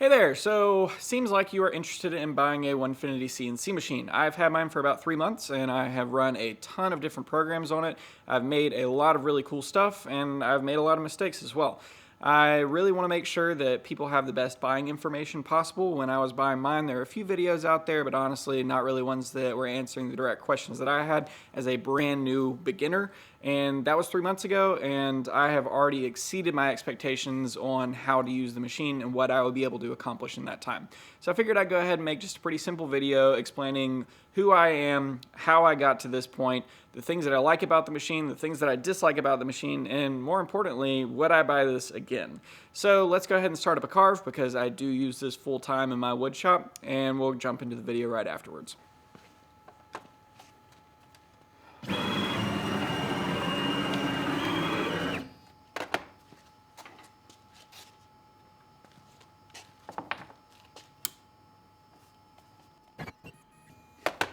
Hey there, so seems like you are interested in buying a Onefinity CNC machine. I've had mine for about 3 months and I have run a ton of different programs on it. I've made a lot of really cool stuff and I've made a lot of mistakes as well. I really want to make sure that people have the best buying information possible. When I was buying mine, there were a few videos out there, but honestly, not really ones that were answering the direct questions that I had as a brand new beginner. And that was 3 months ago, and I have already exceeded my expectations on how to use the machine and what I would be able to accomplish in that time. So I figured I'd go ahead and make just a pretty simple video explaining who I am, how I got to this point, the things that I like about the machine, the things that I dislike about the machine, and more importantly, would I buy this again? So let's go ahead and start up a carve because I do use this full time in my wood shop, and we'll jump into the video right afterwards.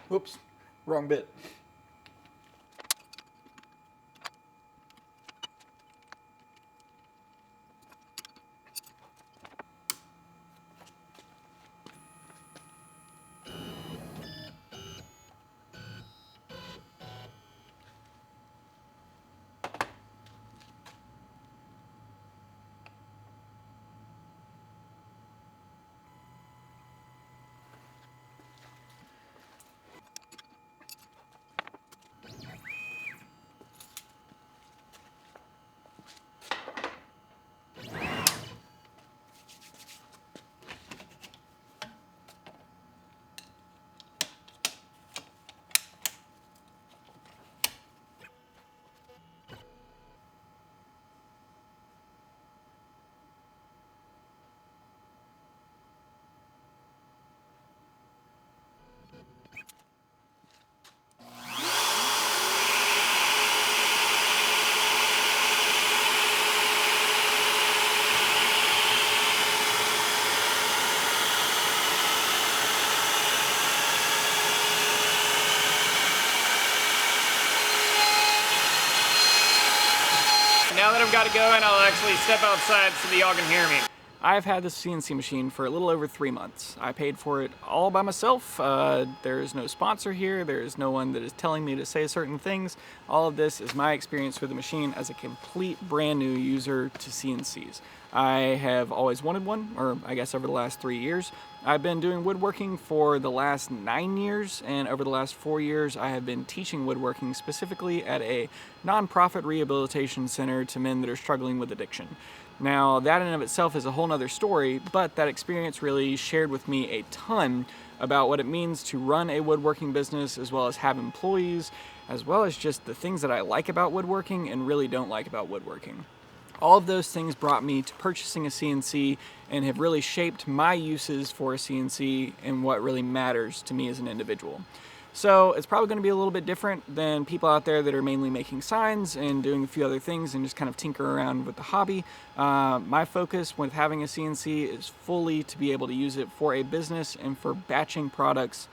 Whoops, wrong bit. Now that I've got it going, I'll actually step outside so that y'all can hear me. I've had this CNC machine for a little over 3 months. I paid for it all by myself. There is no sponsor here. There is no one that is telling me to say certain things. All of this is my experience with the machine as a complete brand new user to CNCs. I have always wanted one, or I guess over the last 3 years. I've been doing woodworking for the last 9 years, and over the last 4 years I have been teaching woodworking specifically at a nonprofit rehabilitation center to men that are struggling with addiction. Now, that in and of itself is a whole nother story, but that experience really shared with me a ton about what it means to run a woodworking business, as well as have employees, as well as just the things that I like about woodworking and really don't like about woodworking. All of those things brought me to purchasing a CNC and have really shaped my uses for a CNC and what really matters to me as an individual. So it's probably going to be a little bit different than people out there that are mainly making signs and doing a few other things and just kind of tinker around with the hobby. My focus with having a CNC is fully to be able to use it for a business and for batching products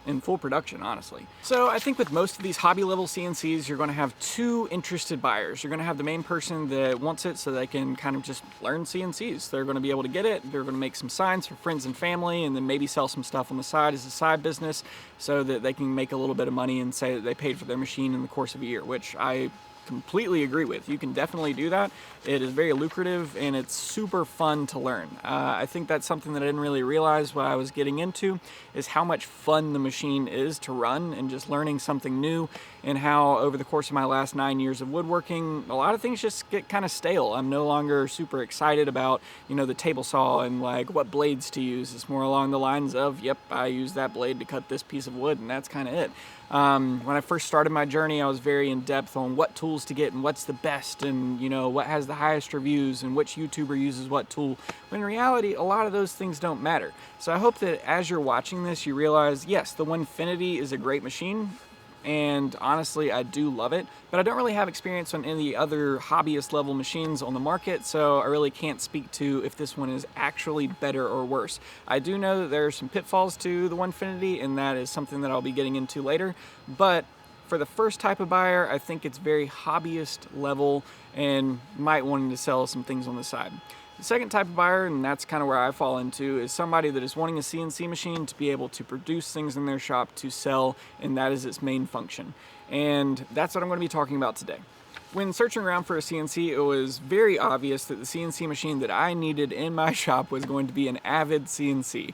in full production, honestly. So I think with most of these hobby level CNCs, you're going to have two interested buyers. You're going to have the main person that wants it so they can kind of just learn CNCs. They're going to be able to get it. They're going to make some signs for friends and family, and then maybe sell some stuff on the side as a side business so that they can make a little bit of money and say that they paid for their machine in the course of a year, which I completely agree with. You can definitely do that. It is very lucrative and it's super fun to learn. I think that's something that I didn't really realize what I was getting into, is how much fun the machine is to run and just learning something new, and how over the course of my last 9 years of woodworking, a lot of things just get kind of stale. I'm no longer super excited about, the table saw and like what blades to use. It's more along the lines of, yep, I use that blade to cut this piece of wood and that's kind of it. When I first started my journey, I was very in depth on what tools to get and what's the best, and what has the highest reviews and which YouTuber uses what tool. When in reality, a lot of those things don't matter. So I hope that as you're watching this, you realize, yes, the Onefinity is a great machine, and honestly, I do love it, but I don't really have experience on any other hobbyist level machines on the market, so I really can't speak to if this one is actually better or worse. I do know that there are some pitfalls to the Onefinity, and that is something that I'll be getting into later, but for the first type of buyer, I think it's very hobbyist level and might want to sell some things on the side. The second type of buyer, and that's kind of where I fall into, is somebody that is wanting a CNC machine to be able to produce things in their shop to sell, and that is its main function. And that's what I'm going to be talking about today. When searching around for a CNC, it was very obvious that the CNC machine that I needed in my shop was going to be an Avid CNC.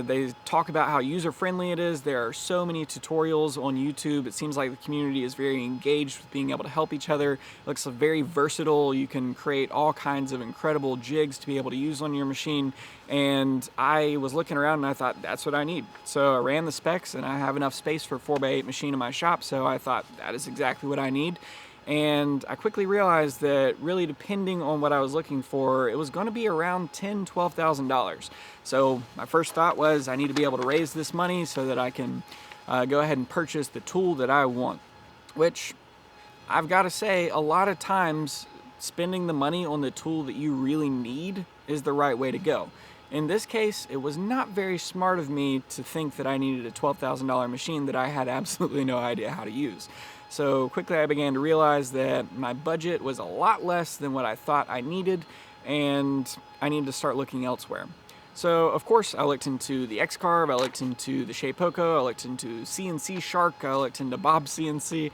They talk about how user-friendly it is. There are so many tutorials on YouTube. It seems like the community is very engaged with being able to help each other. It looks very versatile. You can create all kinds of incredible jigs to be able to use on your machine. And I was looking around and I thought, that's what I need. So I ran the specs, and I have enough space for a 4x8 machine in my shop, so I thought that is exactly what I need. And I quickly realized that really, depending on what I was looking for, it was going to be around $10,000 to $12,000. So my first thought was, I need to be able to raise this money so that I can go ahead and purchase the tool that I want. Which, I've got to say, a lot of times spending the money on the tool that you really need is the right way to go. In this case, it was not very smart of me to think that I needed a $12,000 machine that I had absolutely no idea how to use. So quickly I began to realize that my budget was a lot less than what I thought I needed, and I needed to start looking elsewhere. So of course I looked into the Xcarve, I looked into the Shapeoko, I looked into CNC Shark, I looked into Bob CNC,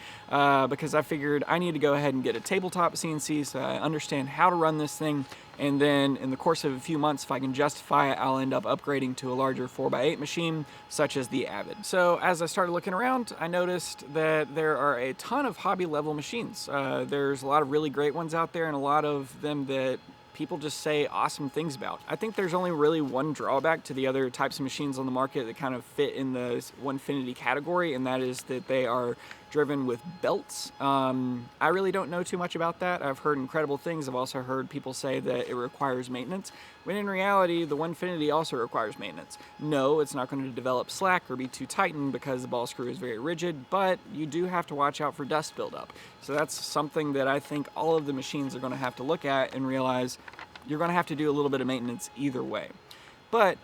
because I figured I need to go ahead and get a tabletop CNC so I understand how to run this thing, and then in the course of a few months, if I can justify it, I'll end up upgrading to a larger 4x8 machine, such as the Avid. So as I started looking around, I noticed that there are a ton of hobby level machines. There's a lot of really great ones out there, and a lot of them that people just say awesome things about. I think there's only really one drawback to the other types of machines on the market that kind of fit in the Onefinity category, and that is that they are driven with belts. I really don't know too much about that. I've heard incredible things. I've also heard people say that it requires maintenance, when in reality, the Onefinity also requires maintenance. No, it's not going to develop slack or be too tightened because the ball screw is very rigid, but you do have to watch out for dust buildup. So that's something that I think all of the machines are going to have to look at and realize you're going to have to do a little bit of maintenance either way. But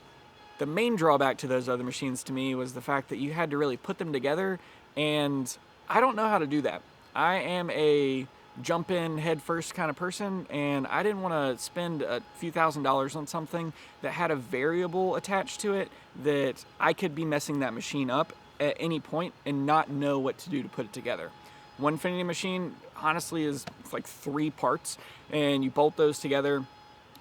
the main drawback to those other machines to me was the fact that you had to really put them together, and I don't know how to do that. I am a jump in head first kind of person, and I didn't want to spend a few $1,000s on something that had a variable attached to it that I could be messing that machine up at any point and not know what to do to put it together. Onefinity machine honestly is like 3 parts, and you bolt those together.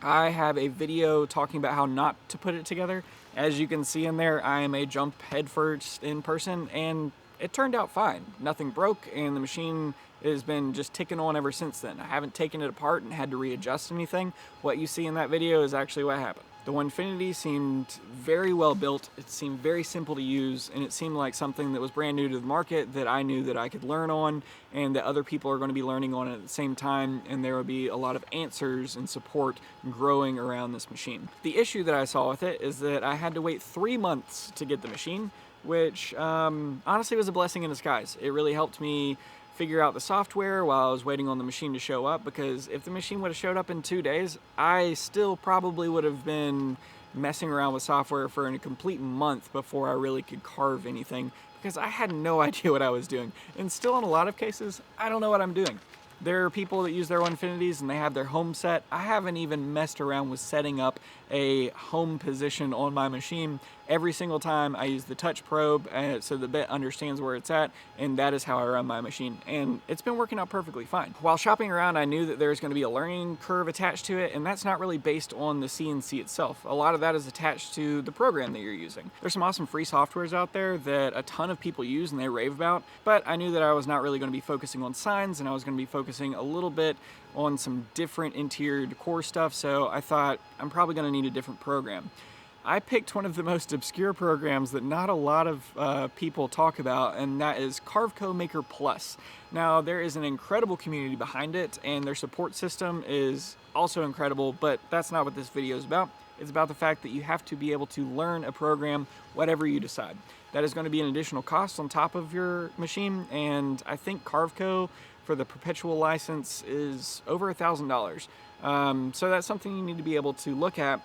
I have a video talking about how not to put it together. As you can see in there, I am a jump head first in person, and it turned out fine. Nothing broke, and the machine has been just ticking on ever since then. I haven't taken it apart and had to readjust anything. What you see in that video is actually what happened. The Onefinity seemed very well built, it seemed very simple to use, and it seemed like something that was brand new to the market that I knew that I could learn on, and that other people are going to be learning on it at the same time, and there would be a lot of answers and support growing around this machine. The issue that I saw with it is that I had to wait 3 months to get the machine, which honestly was a blessing in disguise. It really helped me figure out the software while I was waiting on the machine to show up, because if the machine would have showed up in 2 days, I still probably would have been messing around with software for a complete month before I really could carve anything, because I had no idea what I was doing. And still, in a lot of cases, I don't know what I'm doing. There are people that use their Onefinities and they have their home set. I haven't even messed around with setting up a home position on my machine. Every single time I use the touch probe so the bit understands where it's at, and that is how I run my machine. And it's been working out perfectly fine. While shopping around, I knew that there's going to be a learning curve attached to it, and that's not really based on the CNC itself. A lot of that is attached to the program that you're using. There's some awesome free softwares out there that a ton of people use and they rave about, but I knew that I was not really going to be focusing on signs, and I was going to be focusing a little bit on some different interior decor stuff, so I thought I'm probably going to need a different program. I picked one of the most obscure programs that not a lot of people talk about, and that is Xcarve Maker Plus. Now, there is an incredible community behind it, and their support system is also incredible, but that's not what this video is about. It's about the fact that you have to be able to learn a program, whatever you decide. That is going to be an additional cost on top of your machine, and I think Xcarve for the perpetual license is over $1,000. So that's something you need to be able to look at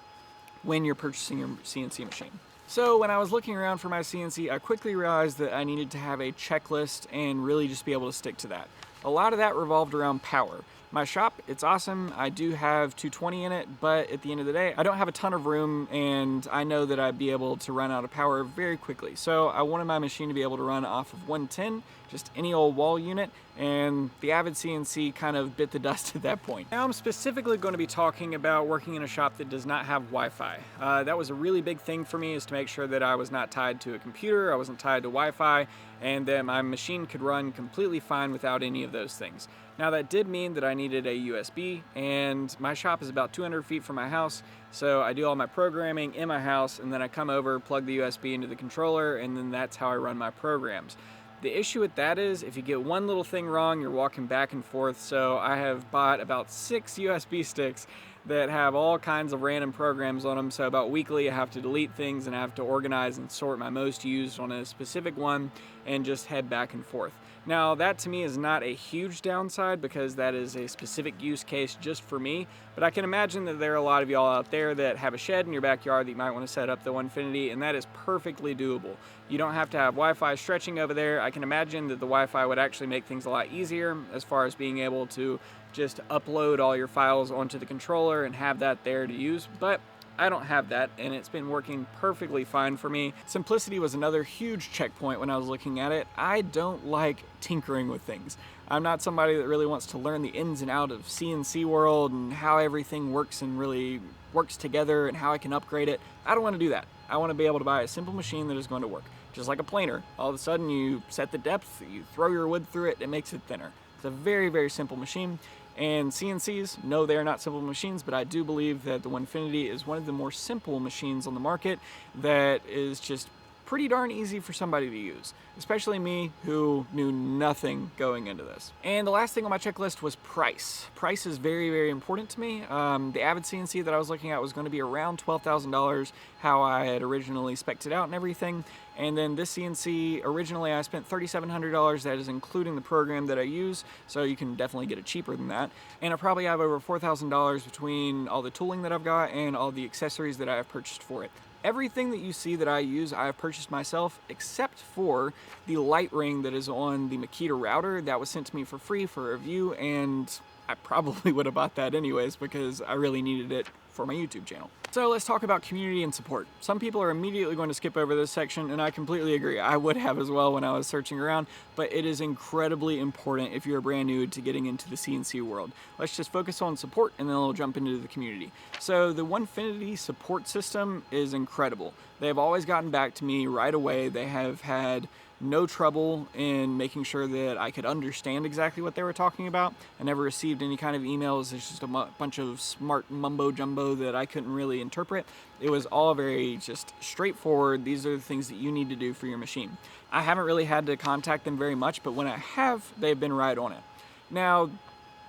when you're purchasing your CNC machine. So when I was looking around for my CNC, I quickly realized that I needed to have a checklist and really just be able to stick to that. A lot of that revolved around power. My shop, it's awesome. I do have 220 in it, but at the end of the day, I don't have a ton of room, and I know that I'd be able to run out of power very quickly. So I wanted my machine to be able to run off of 110, just any old wall unit, and the Avid CNC kind of bit the dust at that point. Now I'm specifically going to be talking about working in a shop that does not have Wi-Fi. That was a really big thing for me, is to make sure that I was not tied to a computer, I wasn't tied to Wi-Fi, and that my machine could run completely fine without any of those things. Now that did mean that I needed a USB, and my shop is about 200 feet from my house, so I do all my programming in my house, and then I come over, plug the USB into the controller, and then that's how I run my programs. The issue with that is, if you get one little thing wrong, you're walking back and forth, so I have bought about 6 USB sticks that have all kinds of random programs on them, so about weekly I have to delete things and I have to organize and sort my most used on a specific one and just head back and forth. Now that to me is not a huge downside, because that is a specific use case just for me, but I can imagine that there are a lot of y'all out there that have a shed in your backyard that you might want to set up the Onefinity, and that is perfectly doable. You don't have to have Wi-Fi stretching over there. I can imagine that the Wi-Fi would actually make things a lot easier as far as being able to just upload all your files onto the controller and have that there to use, but I don't have that, and it's been working perfectly fine for me. Simplicity was another huge checkpoint when I was looking at it. I don't like tinkering with things. I'm not somebody that really wants to learn the ins and outs of CNC world and how everything works and really works together and how I can upgrade it. I don't want to do that. I want to be able to buy a simple machine that is going to work. Just like a planer. All of a sudden you set the depth, you throw your wood through it, it makes it thinner. It's a very, very simple machine. And CNCs, no, they are not simple machines, but I do believe that the Onefinity is one of the more simple machines on the market that is just pretty darn easy for somebody to use, especially me, who knew nothing going into this. And the last thing on my checklist was price. Price is very, very important to me. The Avid CNC that I was looking at was going to be around $12,000, how I had originally spec'd it out and everything. And then this CNC, originally I spent $3,700, that is including the program that I use, so you can definitely get it cheaper than that. And I probably have over $4,000 between all the tooling that I've got and all the accessories that I have purchased for it. Everything that you see that I use, I have purchased myself, except for the light ring that is on the Makita router. That was sent to me for free for review, and I probably would have bought that anyways because I really needed it for my YouTube channel. So let's talk about community and support. Some people are immediately going to skip over this section, and I completely agree. I would have as well when I was searching around, but it is incredibly important if you're brand new to getting into the CNC world. Let's just focus on support, and then we'll jump into the community. So the Onefinity support system is incredible. They've always gotten back to me right away. They have had no trouble in making sure that I could understand exactly what they were talking about. I never received any kind of emails. It's just a bunch of smart mumbo jumbo that I couldn't really interpret. It was all very just straightforward. These are the things that you need to do for your machine. I haven't really had to contact them very much, but when I have, they've been right on it. Now,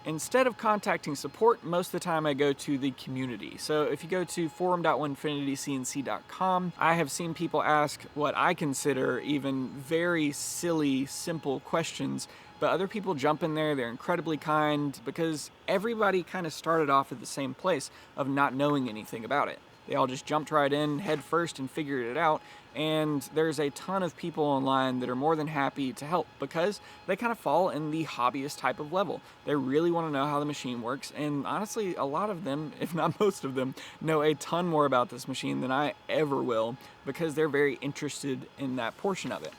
instead of contacting support, most of the time I go to the community. So if you go to forum.onefinitycnc.com, I have seen people ask what I consider even very silly, simple questions, but other people jump in there. They're incredibly kind because everybody kind of started off at the same place of not knowing anything about it. They all just jumped right in head first and figured it out. And there's a ton of people online that are more than happy to help because they kind of fall in the hobbyist type of level. They really want to know how the machine works. And honestly, a lot of them, if not most of them, know a ton more about this machine than I ever will because they're very interested in that portion of it.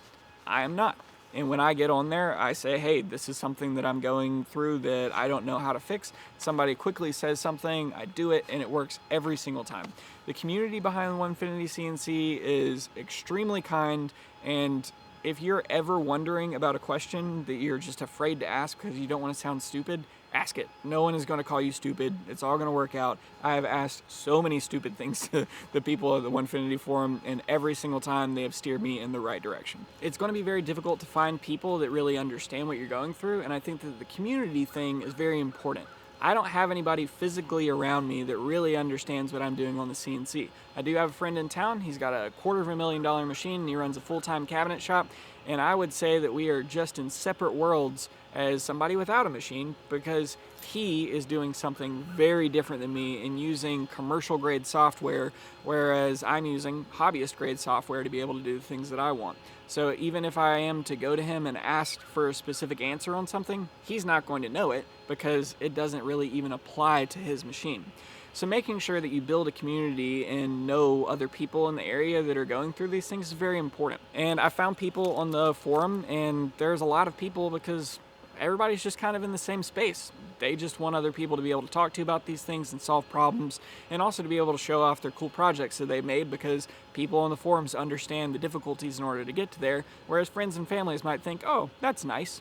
I am not. And when I get on there, I say, hey, this is something that I'm going through that I don't know how to fix. Somebody quickly says something, I do it, and it works every single time. The community behind the Onefinity CNC is extremely kind, and if you're ever wondering about a question that you're just afraid to ask because you don't want to sound stupid, ask it. No one is going to call you stupid. It's all going to work out. I have asked so many stupid things to the people of the Onefinity forum, and every single time they have steered me in the right direction. It's going to be very difficult to find people that really understand what you're going through, and I think that the community thing is very important. I don't have anybody physically around me that really understands what I'm doing on the CNC. I do have a friend in town. He's got a $250,000 machine, and he runs a full-time cabinet shop, and I would say that we are just in separate worlds as somebody without a machine because he is doing something very different than me in using commercial grade software, whereas I'm using hobbyist grade software to be able to do the things that I want. So even if I am to go to him and ask for a specific answer on something, he's not going to know it because it doesn't really even apply to his machine. So making sure that you build a community and know other people in the area that are going through these things is very important. And I found people on the forum, and there's a lot of people because everybody's just kind of in the same space. They just want other people to be able to talk to about these things and solve problems, and also to be able to show off their cool projects that they made, because people on the forums understand the difficulties in order to get to there, whereas friends and families might think, oh, that's nice.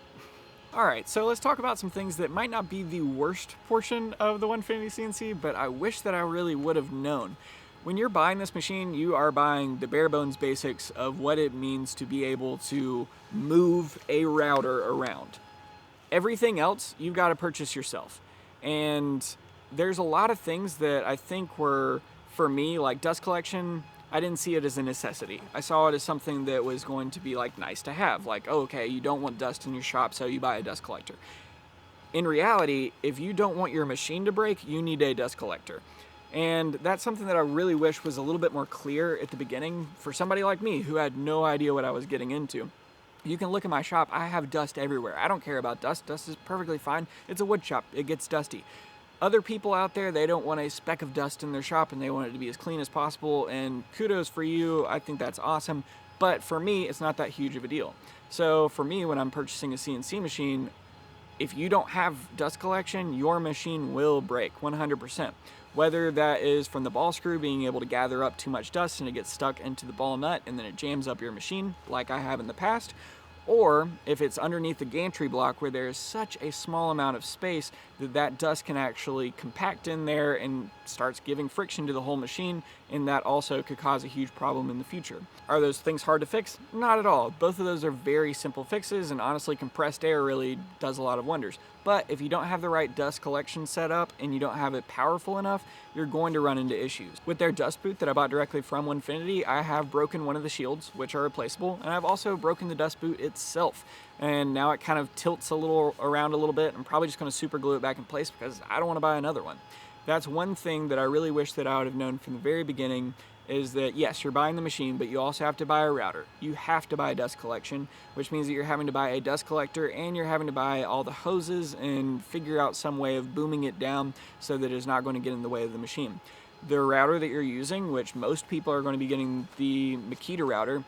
Alright, so let's talk about some things that might not be the worst portion of the Onefinity CNC, but I wish that I really would have known. When you're buying this machine, you are buying the bare bones basics of what it means to be able to move a router around. Everything else, you've got to purchase yourself. And there's a lot of things that I think were, for me, like dust collection, I didn't see it as a necessity. I saw it as something that was going to be like nice to have. Like, oh, okay, you don't want dust in your shop, so you buy a dust collector. In reality, if you don't want your machine to break, you need a dust collector. And that's something that I really wish was a little bit more clear at the beginning for somebody like me who had no idea what I was getting into. You can look at my shop, I have dust everywhere. I don't care about dust. Dust is perfectly fine. It's a wood shop. It gets dusty. Other people out there, they don't want a speck of dust in their shop and they want it to be as clean as possible, and kudos for you. I think that's awesome. But for me, it's not that huge of a deal. So for me, when I'm purchasing a CNC machine, if you don't have dust collection, your machine will break 100%. Whether that is from the ball screw being able to gather up too much dust and it gets stuck into the ball nut and then it jams up your machine like I have in the past, or if it's underneath the gantry block where there is such a small amount of space that that dust can actually compact in there and starts giving friction to the whole machine, and that also could cause a huge problem in the future. Are those things hard to fix? Not at all. Both of those are very simple fixes, and honestly, compressed air really does a lot of wonders. But if you don't have the right dust collection set up and you don't have it powerful enough, you're going to run into issues. With their dust boot that I bought directly from Onefinity, I have broken one of the shields, which are replaceable, and I've also broken the dust boot itself. And now it kind of tilts around a little bit. I'm probably just going to super glue it back in place because I don't want to buy another one. That's one thing that I really wish that I would have known from the very beginning, is that yes, you're buying the machine, but you also have to buy a router. You have to buy a dust collection, which means that you're having to buy a dust collector and you're having to buy all the hoses and figure out some way of booming it down so that it's not going to get in the way of the machine. The router that you're using, which most people are going to be getting the Makita router,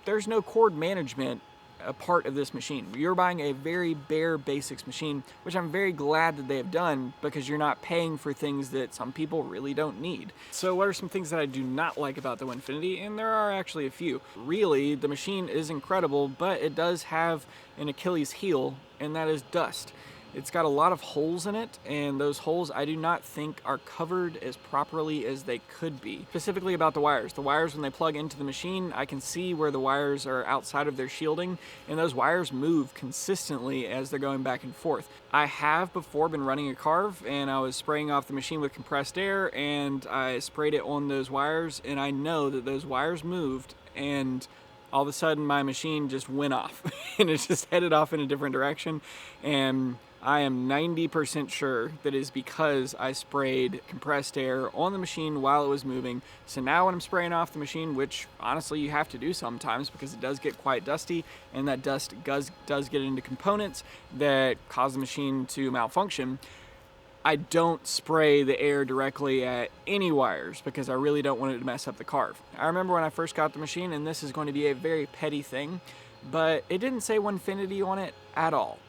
there's no cord management a part of this machine. You're buying a very bare basics machine, which I'm very glad that they have done, because you're not paying for things that some people really don't need. So what are some things that I do not like about the Onefinity? And there are actually a few. Really, the machine is incredible, but it does have an Achilles heel, and that is dust. It's got a lot of holes in it, and those holes I do not think are covered as properly as they could be. Specifically about the wires. The wires, when they plug into the machine, I can see where the wires are outside of their shielding, and those wires move consistently as they're going back and forth. I have before been running a Xcarve, and I was spraying off the machine with compressed air, and I sprayed it on those wires, and I know that those wires moved, and all of a sudden my machine just went off, and it just headed off in a different direction, and I am 90% sure that is because I sprayed compressed air on the machine while it was moving. So now when I'm spraying off the machine, which honestly you have to do sometimes because it does get quite dusty, and that dust does get into components that cause the machine to malfunction, I don't spray the air directly at any wires because I really don't want it to mess up the Xcarve. I remember when I first got the machine, and this is going to be a very petty thing, but it didn't say Onefinity on it at all.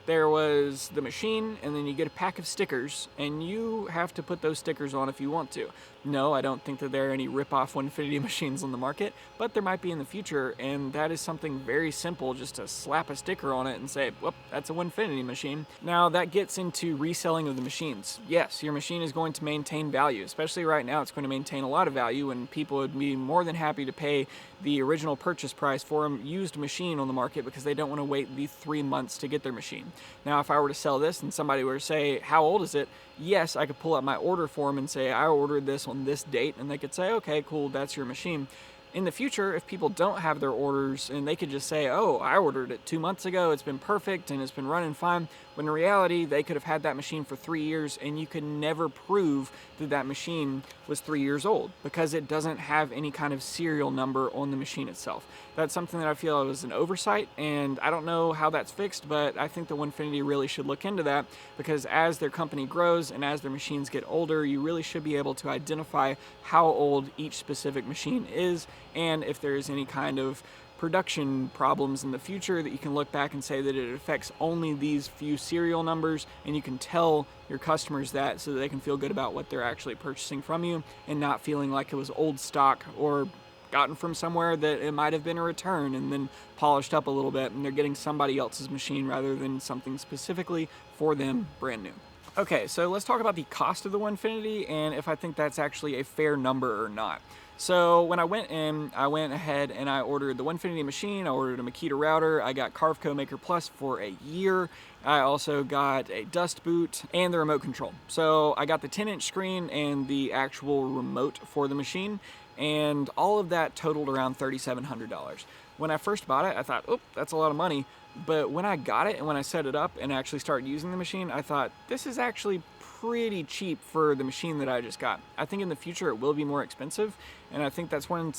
There was the machine, and then you get a pack of stickers, and you have to put those stickers on if you want to. No, I don't think that there are any rip-off Onefinity machines on the market, but there might be in the future, and that is something very simple, just to slap a sticker on it and say, whoop, that's a Onefinity machine. Now, that gets into reselling of the machines. Yes, your machine is going to maintain value, especially right now. It's going to maintain a lot of value, and people would be more than happy to pay the original purchase price for a used machine on the market because they don't want to wait the 3 months to get their machine. Now, if I were to sell this and somebody were to say, how old is it? Yes, I could pull up my order form and say, I ordered this on this date, and they could say, okay, cool, that's your machine. In the future, if people don't have their orders and they could just say, oh, I ordered it 2 months ago, it's been perfect and it's been running fine, when in reality, they could have had that machine for 3 years and you could never prove that that machine was 3 years old because it doesn't have any kind of serial number on the machine itself. That's something that I feel was an oversight, and I don't know how that's fixed, but I think that Onefinity really should look into that, because as their company grows and as their machines get older, you really should be able to identify how old each specific machine is, and if there is any kind of production problems in the future, that you can look back and say that it affects only these few serial numbers, and you can tell your customers that so that they can feel good about what they're actually purchasing from you and not feeling like it was old stock or gotten from somewhere that it might have been a return and then polished up a little bit and they're getting somebody else's machine rather than something specifically for them brand new. Okay, so let's talk about the cost of the Onefinity and if I think that's actually a fair number or not. So when I went in, I went ahead and I ordered the Onefinity machine, I ordered a Makita router, I got Xcarve Maker Plus for a year, I also got a dust boot and the remote control. So I got the 10-inch screen and the actual remote for the machine, and all of that totaled around $3,700. When I first bought it, I thought, oh, that's a lot of money. But when I got it and when I set it up and actually started using the machine, I thought, this is actually pretty cheap for the machine that I just got. I think in the future it will be more expensive, and I think that's one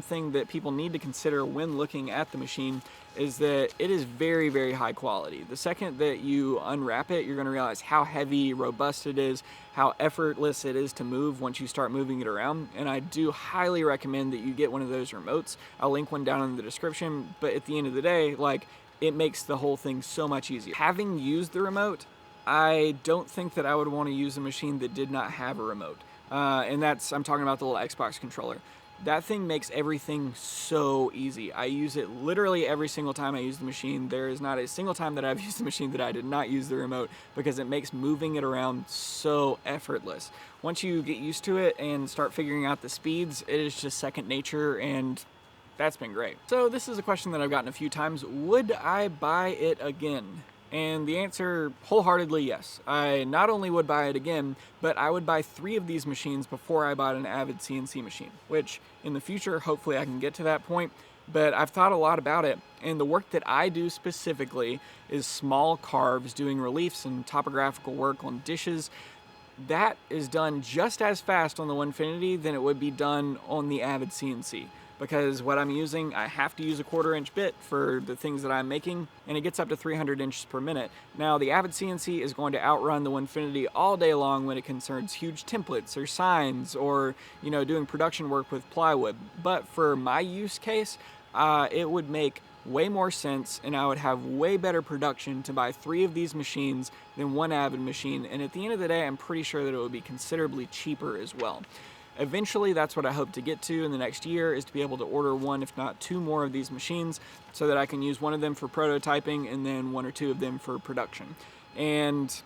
thing that people need to consider when looking at the machine is that it is very, very high quality. The second that you unwrap it, you're going to realize how heavy, robust it is, how effortless it is to move once you start moving it around, and I do highly recommend that you get one of those remotes. I'll link one down in the description, but at the end of the day, like, it makes the whole thing so much easier. Having used the remote, I don't think that I would want to use a machine that did not have a remote. And I'm talking about the little Xbox controller. That thing makes everything so easy. I use it literally every single time I use the machine. There is not a single time that I've used the machine that I did not use the remote, because it makes moving it around so effortless. Once you get used to it and start figuring out the speeds, it is just second nature, and that's been great. So this is a question that I've gotten a few times. Would I buy it again? And the answer, wholeheartedly yes. I not only would buy it again, but I would buy 3 of these machines before I bought an Avid CNC machine, which in the future, hopefully I can get to that point. But I've thought a lot about it, and the work that I do specifically is small carves, doing reliefs and topographical work on dishes. That is done just as fast on the Onefinity than it would be done on the Avid CNC. Because what I'm using, I have to use a 1/4-inch bit for the things that I'm making, and it gets up to 300 inches per minute. Now, the Avid CNC is going to outrun the Onefinity all day long when it concerns huge templates or signs or, you know, doing production work with plywood. But for my use case, it would make way more sense, and I would have way better production to buy 3 of these machines than one Avid machine. And at the end of the day, I'm pretty sure that it would be considerably cheaper as well. Eventually, that's what I hope to get to in the next year, is to be able to order 1, if not 2 more of these machines so that I can use one of them for prototyping and then 1 or 2 of them for production. And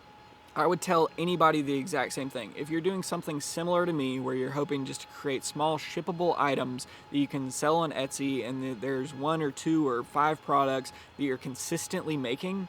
I would tell anybody the exact same thing. If you're doing something similar to me, where you're hoping just to create small shippable items that you can sell on Etsy, and there's 1 or 2 or 5 products that you're consistently making,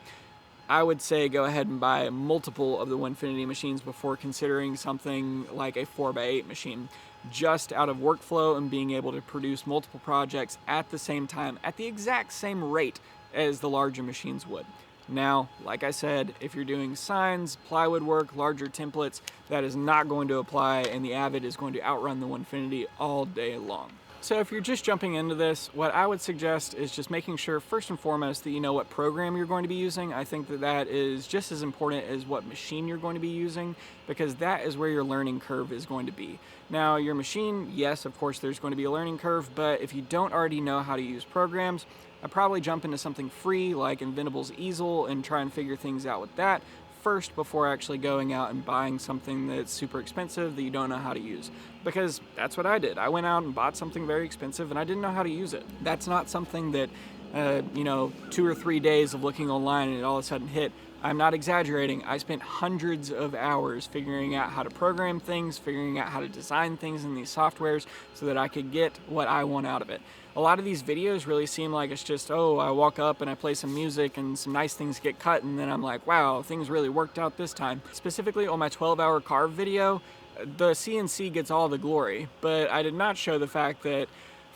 I would say go ahead and buy multiple of the Onefinity machines before considering something like a 4x8 machine, just out of workflow and being able to produce multiple projects at the same time at the exact same rate as the larger machines would. Now, like I said, if you're doing signs, plywood work, larger templates, that is not going to apply, and the Avid is going to outrun the Onefinity all day long. So if you're just jumping into this, what I would suggest is just making sure, first and foremost, that you know what program you're going to be using. I think that that is just as important as what machine you're going to be using, because that is where your learning curve is going to be. Now, your machine, yes, of course, there's going to be a learning curve, but if you don't already know how to use programs, I'd probably jump into something free like Inventable's easel and try and figure things out with that first before actually going out and buying something that's super expensive that you don't know how to use. Because that's what I did. I went out and bought something very expensive and I didn't know how to use it. That's not something that, 2 or 3 days of looking online and it all of a sudden hit. I'm not exaggerating. I spent hundreds of hours figuring out how to program things, figuring out how to design things in these softwares so that I could get what I want out of it. A lot of these videos really seem like it's just, oh, I walk up and I play some music and some nice things get cut, and then I'm like, wow, things really worked out this time. Specifically on my 12-hour carve video, the CNC gets all the glory, but I did not show the fact that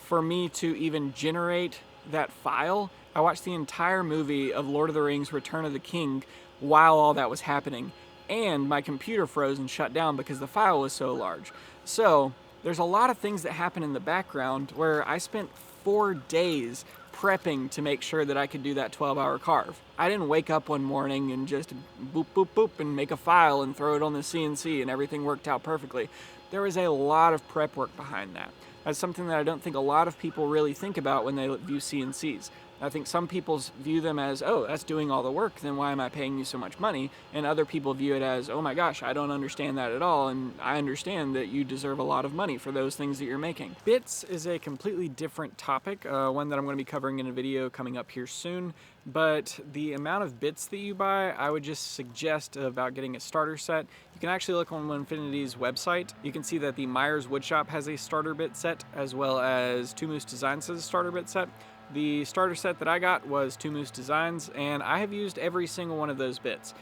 for me to even generate that file, I watched the entire movie of Lord of the Rings Return of the King while all that was happening. And my computer froze and shut down because the file was so large. So there's a lot of things that happen in the background where I spent 4 days prepping to make sure that I could do that 12-hour carve. I didn't wake up one morning and just boop, boop, boop, and make a file and throw it on the CNC and everything worked out perfectly. There was a lot of prep work behind that. That's something that I don't think a lot of people really think about when they view CNCs. I think some people view them as, oh, that's doing all the work, then why am I paying you so much money? And other people view it as, oh my gosh, I don't understand that at all, and I understand that you deserve a lot of money for those things that you're making. Bits is a completely different topic, one that I'm going to be covering in a video coming up here soon, but the amount of bits that you buy, I would just suggest about getting a starter set. You can actually look on Onefinity's website. You can see that the Myers Woodshop has a starter bit set, as well as Two Moose Designs has a starter bit set. The starter set that I got was Two Moose Designs, and I have used every single one of those bits.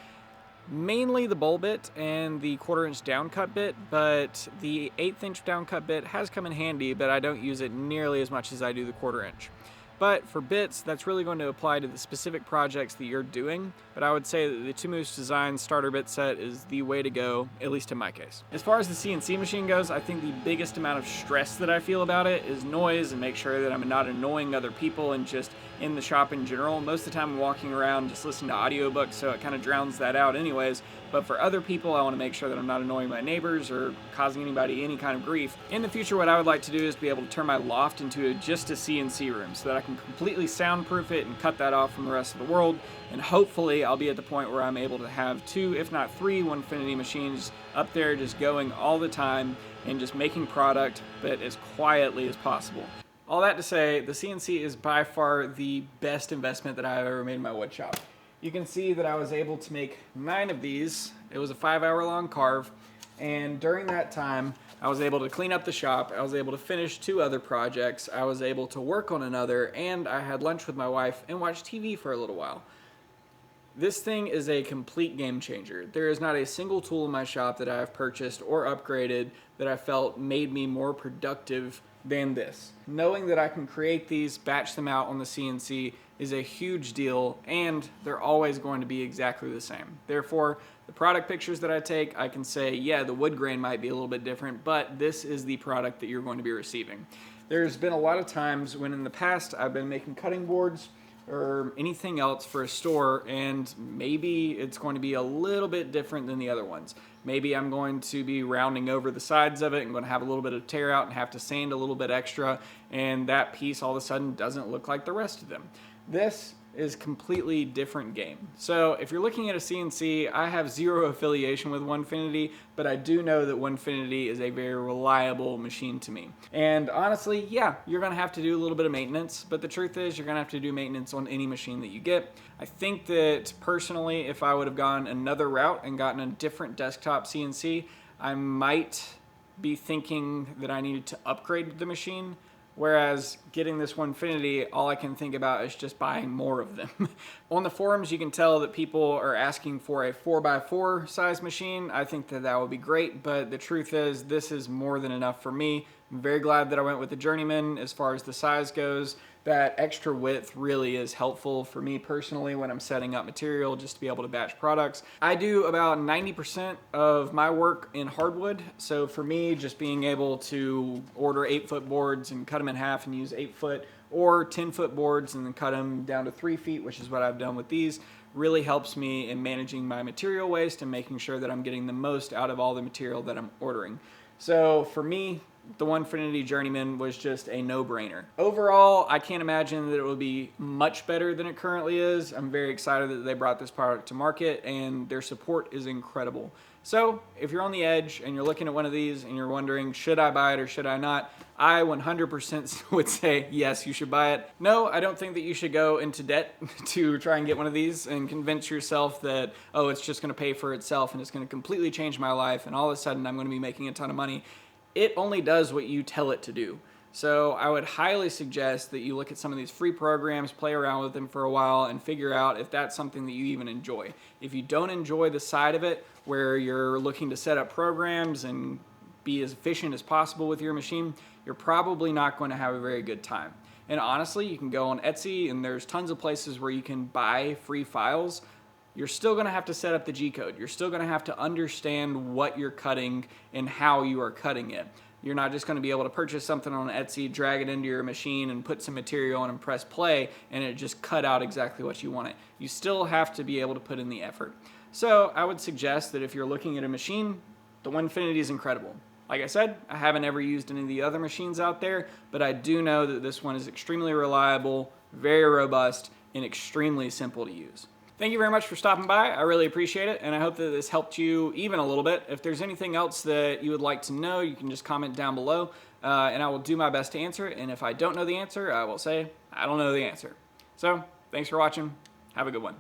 Mainly the bowl bit and the 1/4-inch downcut bit, but the 1/8-inch downcut bit has come in handy, but I don't use it nearly as much as I do the 1/4-inch. But for bits, that's really going to apply to the specific projects that you're doing, but I would say that the Two Moose Design starter bit set is the way to go, at least in my case. As far as the CNC machine goes, I think the biggest amount of stress that I feel about it is noise, and make sure that I'm not annoying other people and just in the shop in general. Most of the time I'm walking around just listening to audiobooks, so it kind of drowns that out anyways. But for other people, I want to make sure that I'm not annoying my neighbors or causing anybody any kind of grief. In the future, what I would like to do is be able to turn my loft into just a CNC room so that I can completely soundproof it and cut that off from the rest of the world. And hopefully I'll be at the point where I'm able to have 2, if not 3, Onefinity machines up there just going all the time and just making product, but as quietly as possible. All that to say, the CNC is by far the best investment that I've ever made in my wood shop. You can see that I was able to make 9 of these. It was a 5-hour long carve, and during that time I was able to clean up the shop, I was able to finish 2 other projects, I was able to work on another, and I had lunch with my wife and watched TV for a little while. This thing is a complete game changer. There is not a single tool in my shop that I have purchased or upgraded that I felt made me more productive than this. Knowing that I can create these, batch them out on the CNC is a huge deal, and they're always going to be exactly the same. Therefore, the product pictures that I take, I can say, yeah, the wood grain might be a little bit different, but this is the product that you're going to be receiving. There's been a lot of times when in the past I've been making cutting boards or anything else for a store, and maybe it's going to be a little bit different than the other ones. Maybe I'm going to be rounding over the sides of it and going to have a little bit of tear out and have to sand a little bit extra, and that piece all of a sudden doesn't look like the rest of them. This is a completely different game. So if you're looking at a CNC, I have zero affiliation with Onefinity, but I do know that Onefinity is a very reliable machine to me. And honestly, yeah, you're gonna have to do a little bit of maintenance, but the truth is you're gonna have to do maintenance on any machine that you get. I think that personally, if I would have gone another route and gotten a different desktop CNC, I might be thinking that I needed to upgrade the machine. Whereas getting this Onefinity, all I can think about is just buying more of them. On the forums, you can tell that people are asking for a 4x4 size machine. I think that that would be great, but the truth is this is more than enough for me. I'm very glad that I went with the Journeyman as far as the size goes. That extra width really is helpful for me personally when I'm setting up material just to be able to batch products. I do about 90% of my work in hardwood, so for me just being able to order 8-foot boards and cut them in half and use 8-foot or 10-foot boards and then cut them down to 3 feet, which is what I've done with these, really helps me in managing my material waste and making sure that I'm getting the most out of all the material that I'm ordering. So for me, the Onefinity Journeyman was just a no-brainer. Overall, I can't imagine that it will be much better than it currently is. I'm very excited that they brought this product to market, and their support is incredible. So if you're on the edge and you're looking at one of these and you're wondering, should I buy it or should I not? I 100% would say, yes, you should buy it. No, I don't think that you should go into debt to try and get one of these and convince yourself that, oh, it's just gonna pay for itself and it's gonna completely change my life and all of a sudden I'm gonna be making a ton of money. It only does what you tell it to do. So I would highly suggest that you look at some of these free programs, play around with them for a while, and figure out if that's something that you even enjoy. If you don't enjoy the side of it, where you're looking to set up programs and be as efficient as possible with your machine, you're probably not going to have a very good time. And honestly, you can go on Etsy and there's tons of places where you can buy free files. You're still going to have to set up the G-code. You're still going to have to understand what you're cutting and how you are cutting it. You're not just going to be able to purchase something on Etsy, drag it into your machine and put some material on and press play and it just cut out exactly what you want it. You still have to be able to put in the effort. So I would suggest that if you're looking at a machine, the Onefinity is incredible. Like I said, I haven't ever used any of the other machines out there, but I do know that this one is extremely reliable, very robust, and extremely simple to use. Thank you very much for stopping by. I really appreciate it, and I hope that this helped you even a little bit. If there's anything else that you would like to know, you can just comment down below, and I will do my best to answer it. And if I don't know the answer, I will say, I don't know the answer. So, thanks for watching. Have a good one.